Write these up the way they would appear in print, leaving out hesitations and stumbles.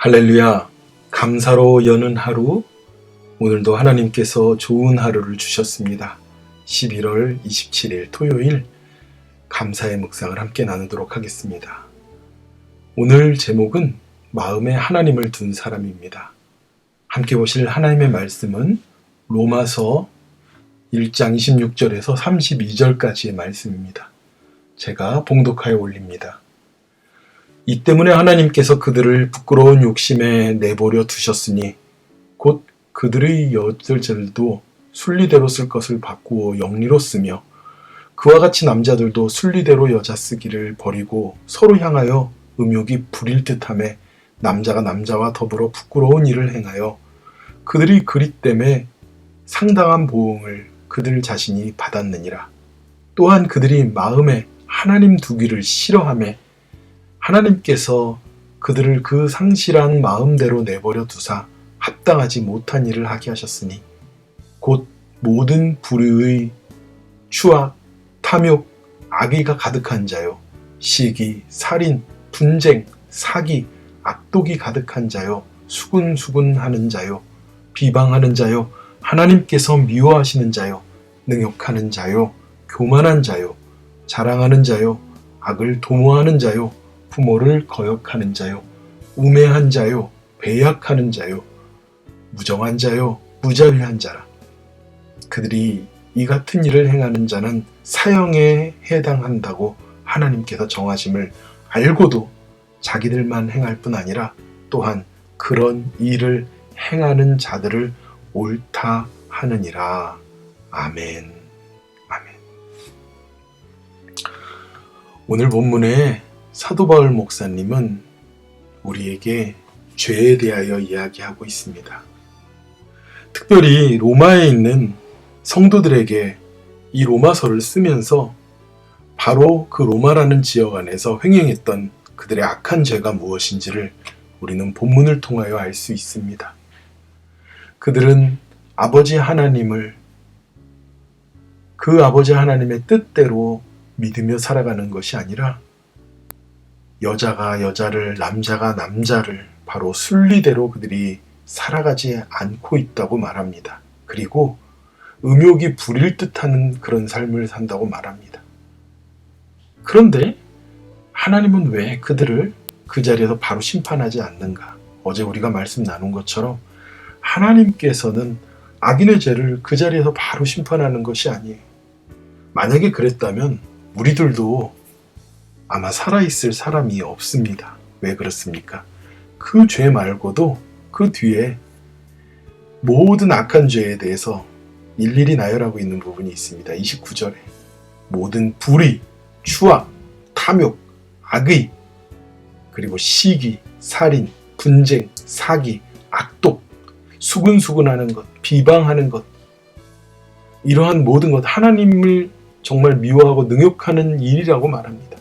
할렐루야, 감사로 여는 하루, 오늘도 하나님께서 좋은 하루를 주셨습니다. 11월 27일 토요일 감사의 묵상을 함께 나누도록 하겠습니다. 오늘 제목은 마음에 하나님을 둔 사람입니다. 함께 보실 하나님의 말씀은 로마서 1장 26절에서 32절까지의 말씀입니다. 제가 봉독하여 올립니다. 이 때문에 하나님께서 그들을 부끄러운 욕심에 내버려 두셨으니 곧 그들의 여자들도 순리대로 쓸 것을 바꾸어 영리로 쓰며 그와 같이 남자들도 순리대로 여자 쓰기를 버리고 서로 향하여 음욕이 부릴 듯하며 남자가 남자와 더불어 부끄러운 일을 행하여 그들이 그리 때문에 상당한 보응을 그들 자신이 받았느니라. 또한 그들이 마음에 하나님 두기를 싫어하며 하나님께서 그들을 그 상실한 마음대로 내버려 두사 합당하지 못한 일을 하게 하셨으니 곧 모든 불의의 추악, 탐욕, 악의가 가득한 자요, 시기, 살인, 분쟁, 사기, 악독이 가득한 자요, 수군수군하는 자요, 비방하는 자요, 하나님께서 미워하시는 자요, 능욕하는 자요, 교만한 자요, 자랑하는 자요, 악을 도모하는 자요, 부모를 거역하는 자요, 우매한 자요, 배약하는 자요, 무정한 자요, 무자비한 자라. 그들이 이 같은 일을 행하는 자는 사형에 해당한다고 하나님께서 정하심을 알고도 자기들만 행할 뿐 아니라 또한 그런 일을 행하는 자들을 옳다 하느니라. 아멘. 아멘. 오늘 본문에 사도 바울 목사님은 우리에게 죄에 대하여 이야기하고 있습니다. 특별히 로마에 있는 성도들에게 이 로마서를 쓰면서 바로 그 로마라는 지역 안에서 횡행했던 그들의 악한 죄가 무엇인지를 우리는 본문을 통하여 알 수 있습니다. 그들은 아버지 하나님을 그 아버지 하나님의 뜻대로 믿으며 살아가는 것이 아니라 여자가 여자를, 남자가 남자를 바로 순리대로 그들이 살아가지 않고 있다고 말합니다. 그리고 음욕이 부릴 듯하는 그런 삶을 산다고 말합니다. 그런데 하나님은 왜 그들을 그 자리에서 바로 심판하지 않는가? 어제 우리가 말씀 나눈 것처럼 하나님께서는 악인의 죄를 그 자리에서 바로 심판하는 것이 아니에요. 만약에 그랬다면 우리들도 아마 살아있을 사람이 없습니다. 왜 그렇습니까? 그 죄 말고도 그 뒤에 모든 악한 죄에 대해서 일일이 나열하고 있는 부분이 있습니다. 29절에 모든 불의, 추악, 탐욕, 악의, 그리고 시기, 살인, 분쟁, 사기, 악독, 수군수군하는 것, 비방하는 것, 이러한 모든 것, 하나님을 정말 미워하고 능욕하는 일이라고 말합니다.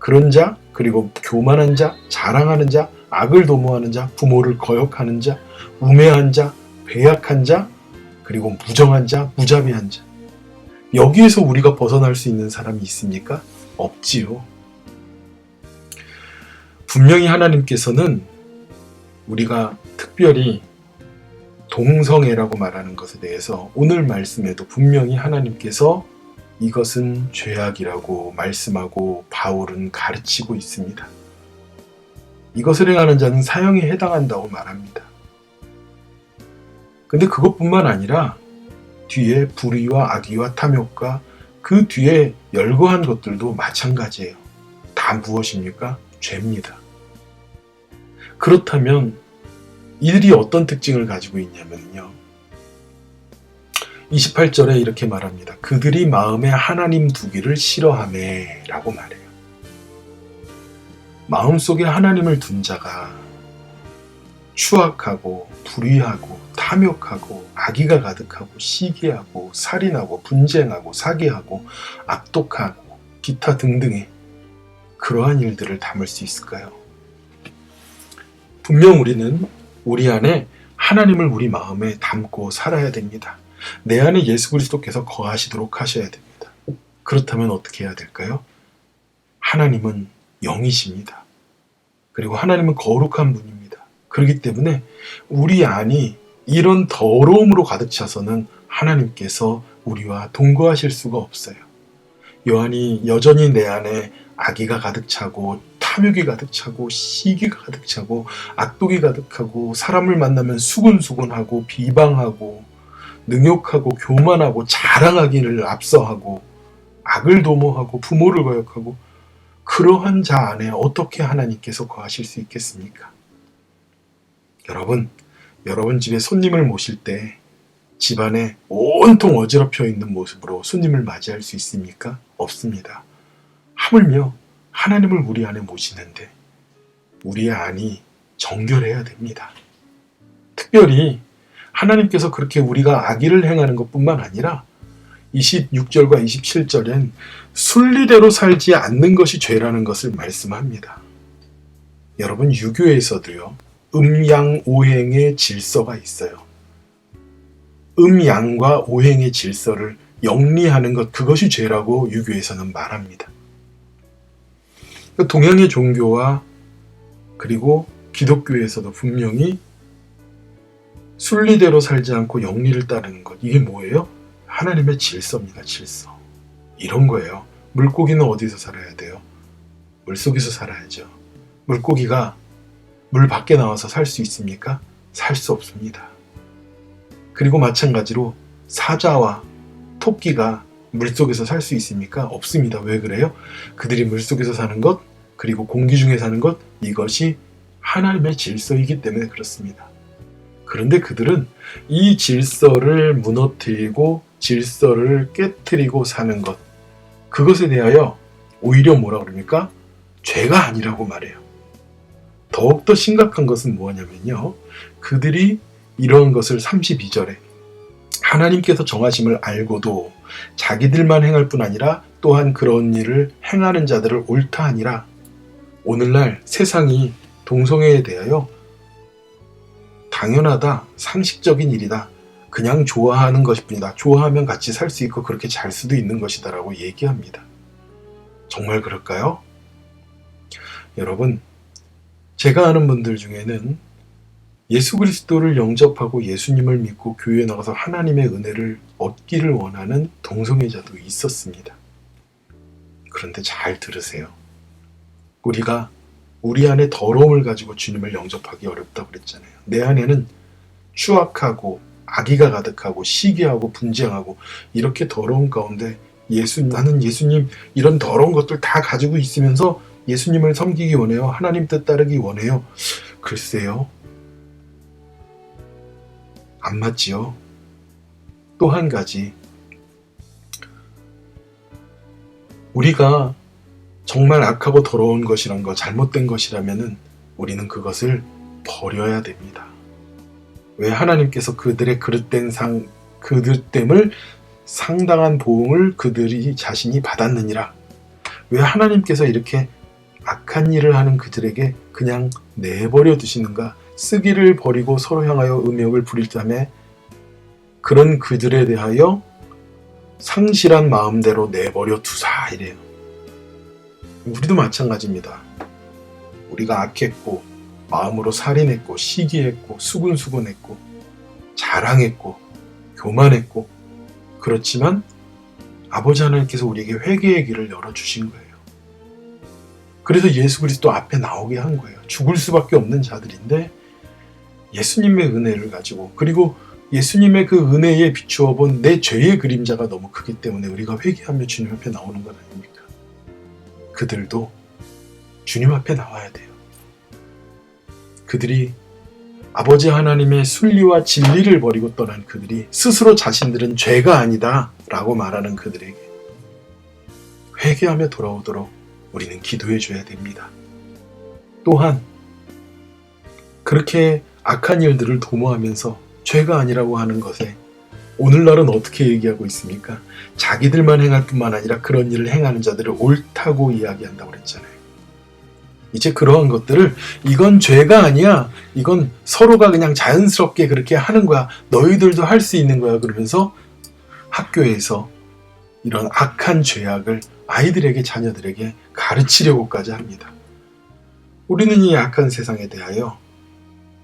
그런 자, 그리고 교만한 자, 자랑하는 자, 악을 도모하는 자, 부모를 거역하는 자, 우매한 자, 배약한 자, 그리고 무정한 자, 무자비한 자. 여기에서 우리가 벗어날 수 있는 사람이 있습니까? 없지요. 분명히 하나님께서는 우리가 특별히 동성애라고 말하는 것에 대해서 오늘 말씀에도 분명히 하나님께서 이것은 죄악이라고 말씀하고 바울은 가르치고 있습니다. 이것을 행하는 자는 사형에 해당한다고 말합니다. 근데 그것뿐만 아니라 뒤에 불의와 악의와 탐욕과 그 뒤에 열거한 것들도 마찬가지예요. 다 무엇입니까? 죄입니다. 그렇다면 이들이 어떤 특징을 가지고 있냐면요. 28절에 이렇게 말합니다. 그들이 마음에 하나님 두기를 싫어하매 라고 말해요. 마음속에 하나님을 둔 자가 추악하고 불의하고 탐욕하고 악의가 가득하고 시기하고 살인하고 분쟁하고 사기하고 악독하고 기타 등등의 그러한 일들을 담을 수 있을까요? 분명 우리는 우리 안에 하나님을 우리 마음에 담고 살아야 됩니다. 내 안에 예수 그리스도께서 거하시도록 하셔야 됩니다. 그렇다면 어떻게 해야 될까요? 하나님은 영이십니다. 그리고 하나님은 거룩한 분입니다. 그렇기 때문에 우리 안이 이런 더러움으로 가득 차서는 하나님께서 우리와 동거하실 수가 없어요. 요한이 여전히 내 안에 악의가 가득 차고 탐욕이 가득 차고 시기가 가득 차고 악독이 가득하고 사람을 만나면 수군수군하고 비방하고 능욕하고 교만하고 자랑하기를 앞서하고 악을 도모하고 부모를 거역하고 그러한 자 안에 어떻게 하나님께서 거하실 수 있겠습니까? 여러분 집에 손님을 모실 때 집안에 온통 어지럽혀 있는 모습으로 손님을 맞이할 수 있습니까? 없습니다. 하물며 하나님을 우리 안에 모시는데 우리의 안이 정결해야 됩니다. 특별히 하나님께서 그렇게 우리가 악의를 행하는 것뿐만 아니라 26절과 27절엔 순리대로 살지 않는 것이 죄라는 것을 말씀합니다. 여러분, 유교에서도요, 음양오행의 질서가 있어요. 음양과 오행의 질서를 영리하는 것, 그것이 죄라고 유교에서는 말합니다. 동양의 종교와 그리고 기독교에서도 분명히 순리대로 살지 않고 영리를 따르는 것, 이게 뭐예요? 하나님의 질서입니다. 질서. 이런 거예요. 물고기는 어디서 살아야 돼요? 물속에서 살아야죠. 물고기가 물 밖에 나와서 살 수 있습니까? 살 수 없습니다. 그리고 마찬가지로 사자와 토끼가 물속에서 살 수 있습니까? 없습니다. 왜 그래요? 그들이 물속에서 사는 것, 그리고 공기 중에 사는 것, 이것이 하나님의 질서이기 때문에 그렇습니다. 그런데 그들은 이 질서를 무너뜨리고 질서를 깨트리고 사는 것, 그것에 대하여 오히려 뭐라 그럽니까? 죄가 아니라고 말해요. 더욱더 심각한 것은 뭐냐면요, 그들이 이런 것을 32절에 하나님께서 정하심을 알고도 자기들만 행할 뿐 아니라 또한 그런 일을 행하는 자들을 옳다 하니라. 오늘날 세상이 동성애에 대하여 당연하다, 상식적인 일이다, 그냥 좋아하는 것일 뿐이다, 좋아하면 같이 살 수 있고 그렇게 잘 수도 있는 것이다 라고 얘기합니다. 정말 그럴까요? 여러분, 제가 아는 분들 중에는 예수 그리스도를 영접하고 예수님을 믿고 교회에 나가서 하나님의 은혜를 얻기를 원하는 동성애자도 있었습니다. 그런데 잘 들으세요. 우리가 우리 안에 더러움을 가지고 주님을 영접하기 어렵다고 그랬잖아요. 내 안에는 추악하고 악의가 가득하고 시기하고 분쟁하고 이렇게 더러운 가운데 나는 예수님 이런 더러운 것들 다 가지고 있으면서 예수님을 섬기기 원해요. 하나님 뜻 따르기 원해요. 글쎄요. 안 맞지요. 또 한 가지, 우리가 정말 악하고 더러운 것이란 거, 잘못된 것이라면은 우리는 그것을 버려야 됩니다. 왜? 하나님께서 그들의 그들 땜을 상당한 보응을 그들이 자신이 받았느니라. 왜 하나님께서 이렇게 악한 일을 하는 그들에게 그냥 내버려 두시는가? 쓰기를 버리고 서로 향하여 음욕을 부릴 때 그런 그들에 대하여 상실한 마음대로 내버려 두사 이래요. 우리도 마찬가지입니다. 우리가 악했고 마음으로 살인했고 시기했고 수군수군했고 자랑했고 교만했고, 그렇지만 아버지 하나님께서 우리에게 회개의 길을 열어주신 거예요. 그래서 예수 그리스도 앞에 나오게 한 거예요. 죽을 수밖에 없는 자들인데 예수님의 은혜를 가지고, 그리고 예수님의 그 은혜에 비추어 본 내 죄의 그림자가 너무 크기 때문에 우리가 회개하며 주님 앞에 나오는 건 아닙니까? 그들도 주님 앞에 나와야 돼요. 그들이 아버지 하나님의 순리와 진리를 버리고 떠난 그들이 스스로 자신들은 죄가 아니다 라고 말하는 그들에게 회개하며 돌아오도록 우리는 기도해 줘야 됩니다. 또한 그렇게 악한 일들을 도모하면서 죄가 아니라고 하는 것에 오늘날은 어떻게 얘기하고 있습니까? 자기들만 행할 뿐만 아니라 그런 일을 행하는 자들을 옳다고 이야기한다고 그랬잖아요. 이제 그러한 것들을 이건 죄가 아니야, 이건 서로가 그냥 자연스럽게 그렇게 하는 거야, 너희들도 할 수 있는 거야, 그러면서 학교에서 이런 악한 죄악을 아이들에게, 자녀들에게 가르치려고까지 합니다. 우리는 이 악한 세상에 대하여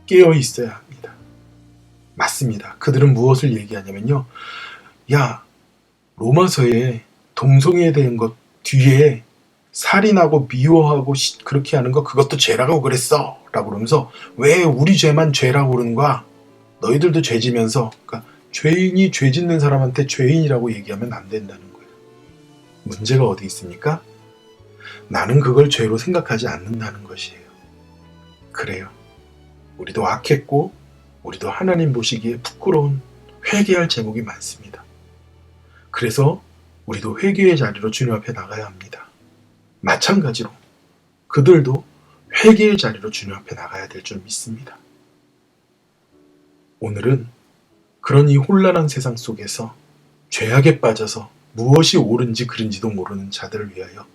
깨어 있어야 합니다. 맞습니다. 그들은 무엇을 얘기하냐면요. 야, 로마서에 동성애에 대한 것 뒤에 살인하고 미워하고 그렇게 하는 거 그것도 죄라고 그랬어 라고 그러면서 왜 우리 죄만 죄라고 그러는 거야? 너희들도 죄 지면서, 그러니까 죄인이 죄 짓는 사람한테 죄인이라고 얘기하면 안 된다는 거예요. 문제가 어디 있습니까? 나는 그걸 죄로 생각하지 않는다는 것이에요. 그래요. 우리도 악했고 우리도 하나님 보시기에 부끄러운 회개할 제목이 많습니다. 그래서 우리도 회개의 자리로 주님 앞에 나가야 합니다. 마찬가지로 그들도 회개의 자리로 주님 앞에 나가야 될 줄 믿습니다. 오늘은 그런 이 혼란한 세상 속에서 죄악에 빠져서 무엇이 옳은지 그른지도 모르는 자들을 위하여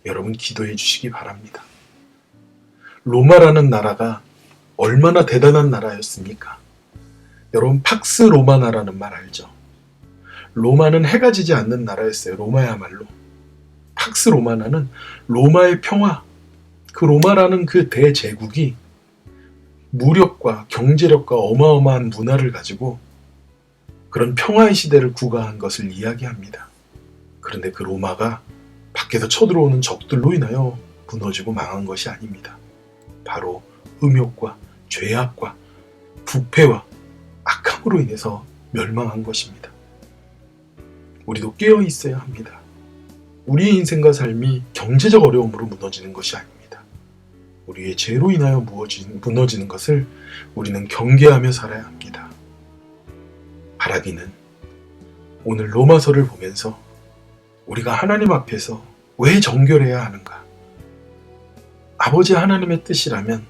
여러분 기도해 주시기 바랍니다. 로마라는 나라가 얼마나 대단한 나라였습니까? 여러분 팍스 로마나라는 말 알죠? 로마는 해가 지지 않는 나라였어요. 로마야말로. 팍스 로마나는 로마의 평화, 그 로마라는 그 대제국이 무력과 경제력과 어마어마한 문화를 가지고 그런 평화의 시대를 구가한 것을 이야기합니다. 그런데 그 로마가 밖에서 쳐들어오는 적들로 인하여 무너지고 망한 것이 아닙니다. 바로 음욕과 죄악과 부패와 악함으로 인해서 멸망한 것입니다. 우리도 깨어 있어야 합니다. 우리의 인생과 삶이 경제적 어려움으로 무너지는 것이 아닙니다. 우리의 죄로 인하여 무너지는 것을 우리는 경계하며 살아야 합니다. 바라기는 오늘 로마서를 보면서 우리가 하나님 앞에서 왜 정결해야 하는가? 아버지 하나님의 뜻이라면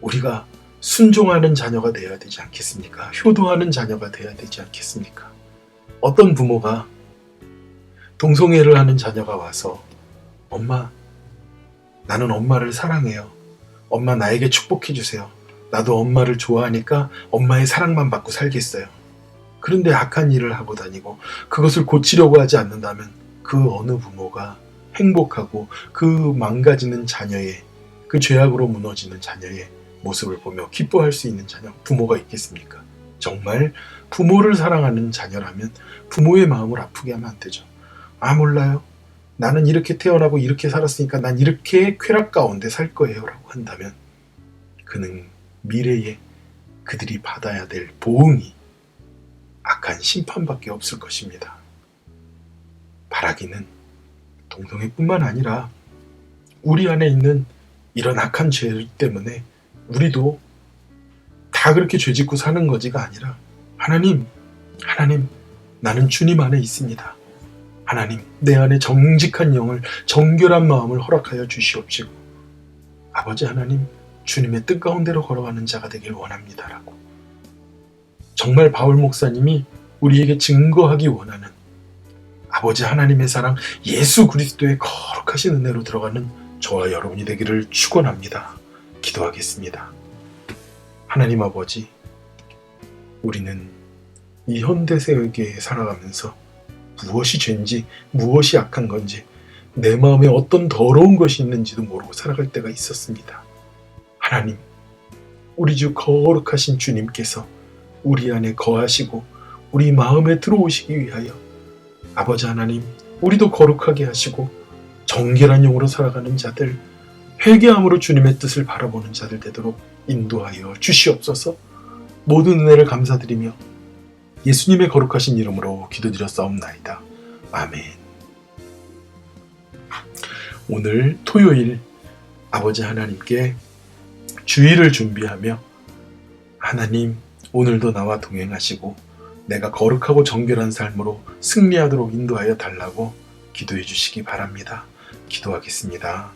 우리가 순종하는 자녀가 되어야 되지 않겠습니까? 효도하는 자녀가 되어야 되지 않겠습니까? 어떤 부모가 동성애를 하는 자녀가 와서 엄마, 나는 엄마를 사랑해요. 엄마 나에게 축복해 주세요. 나도 엄마를 좋아하니까 엄마의 사랑만 받고 살겠어요. 그런데 악한 일을 하고 다니고 그것을 고치려고 하지 않는다면 그 어느 부모가 행복하고 그 망가지는 자녀의, 그 죄악으로 무너지는 자녀의 모습을 보며 기뻐할 수 있는 부모가 있겠습니까? 정말 부모를 사랑하는 자녀라면 부모의 마음을 아프게 하면 안 되죠. 아, 몰라요. 나는 이렇게 태어나고 이렇게 살았으니까 난 이렇게 쾌락 가운데 살 거예요 라고 한다면 그는 미래에 그들이 받아야 될 보응이 악한 심판밖에 없을 것입니다. 바라기는 동성애뿐만 아니라 우리 안에 있는 이런 악한 죄 때문에 우리도 다 그렇게 죄짓고 사는 거지가 아니라 하나님, 나는 주님 안에 있습니다. 하나님, 내 안에 정직한 영을, 정결한 마음을 허락하여 주시옵시고 아버지 하나님, 주님의 뜻 가운데로 걸어가는 자가 되길 원합니다라고 정말 바울 목사님이 우리에게 증거하기 원하는 아버지 하나님의 사랑, 예수 그리스도의 거룩하신 은혜로 들어가는 저와 여러분이 되기를 축원합니다. 기도하겠습니다. 하나님 아버지, 우리는 이 현대 세계에 살아가면서 무엇이 죄인지, 무엇이 악한 건지, 내 마음에 어떤 더러운 것이 있는지도 모르고 살아갈 때가 있었습니다. 하나님, 우리 주 거룩하신 주님께서 우리 안에 거하시고 우리 마음에 들어오시기 위하여 아버지 하나님, 우리도 거룩하게 하시고 정결한 영으로 살아가는 자들, 회개함으로 주님의 뜻을 바라보는 자들 되도록 인도하여 주시옵소서. 모든 은혜를 감사드리며 예수님의 거룩하신 이름으로 기도드렸사옵나이다. 아멘. 오늘 토요일 아버지 하나님께 주일을 준비하며 하나님, 오늘도 나와 동행하시고 내가 거룩하고 정결한 삶으로 승리하도록 인도하여 달라고 기도해 주시기 바랍니다. 기도하겠습니다.